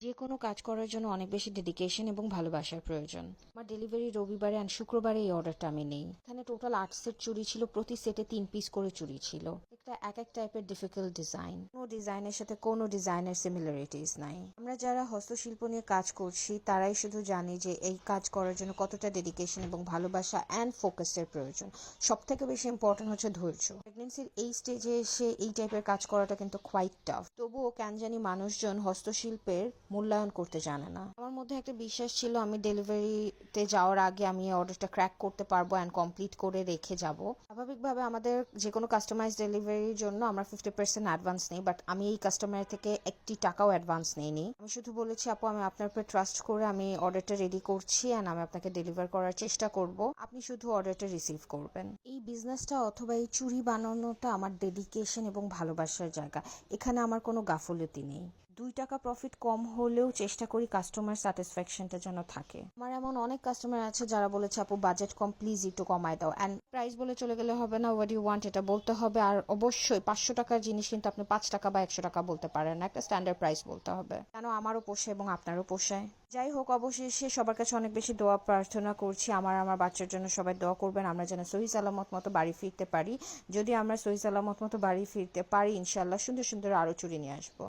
যে কোনো কাজ করার জন্য অনেক বেশি ডেডিকেশন এবং ভালোবাসার প্রয়োজন। আমার ডেলিভারি রবিবারে অ্যান্ড শুক্রবারে এই অর্ডারটা আমি নেই। এখানে টোটাল 8 সেট চুড়ি ছিল, প্রতি সেটে 3 পিস করে চুড়ি ছিল। একটা এক এক টাইপের ডিফিকাল্ট ডিজাইন, কোনো ডিজাইনের সাথে কোনো ডিজাইনের সিমিলারিটিস নাই। আমরা যারা হস্তশিল্প নিয়ে কাজ করছি তারাই শুধু জানি যে এই কাজ করার জন্য কতটা ডেডিকেশন এবং ভালোবাসা অ্যান্ড ফোকাসের প্রয়োজন। সব থেকে বেশি ইম্পর্টেন্ট হচ্ছে ধৈর্য। প্রেগনেন্সির এই স্টেজে এসে এই টাইপের কাজ করাটা কিন্তু কোয়াইট টাফ। তবুও কেন জানি মানুষজন হস্তশিল্পের মূল্যায়ন করতে জানে না। আমার মধ্যে একটা বিশ্বাস ছিল আমি ডেলিভারিতে যাওয়ার আগে আমি অর্ডারটা ক্র্যাক করতে পারবো অ্যান্ড কমপ্লিট করে রেখে যাব। স্বাভাবিকভাবে আমাদের যে কোনো কাস্টমাইজ ডেলিভারির জন্য আমরা 50% অ্যাডভান্স নেই, বাট আমি এই কাস্টমারের থেকে 1 টাকাও অ্যাডভান্স নেইনি। আমি শুধু বলেছি আপু আমি আপনার উপর ট্রাস্ট করে আমি অর্ডারটা রেডি করছি অ্যান্ড আমি আপনাকে ডেলিভার করার চেষ্টা করব, আপনি শুধু অর্ডারটা রিসিভ করবেন। এই বিজনেসটা অথবা এই চুড়ি বানানোটা আমার ডেডিকেশন এবং ভালোবাসার জায়গা। এখানে আমার কোনো গাফলতি নেই। 2 টাকা প্রফিট কম হলেও চেষ্টা করি কাস্টমার স্যাটিসফ্যাকশনটা যেন থাকে। আমার এমন অনেক কাস্টমার আছে যারা বলেছে আপু বাজেট কম, প্লিজ একটু কমায় দাও। অ্যান্ড প্রাইস বলে চলে গেলে হবে না, হোয়াট ইউ ওয়ান্ট এটা বলতে হবে। আর অবশ্যই 500 টাকার জিনিস কিন্তু আপনি 5 টাকা বা 100 টাকা বলতে পারেন না, একটা স্ট্যান্ডার্ড প্রাইস বলতে হবে, কেন আমারও পোষায় এবং আপনারও পোষায়। যাই হোক, অবশেষে সবার কাছে অনেক বেশি দোয়া প্রার্থনা করছি আমার বাচ্চার জন্য সবাই দোয়া করবেন, আমরা যেন সহি সালামত মতো বাড়ি ফিরতে পারি। যদি আমরা সহি সালামত মতো বাড়ি ফিরতে পারি ইনশাল্লাহ সুন্দর সুন্দর আরো চুড়ি নিয়ে আসবো।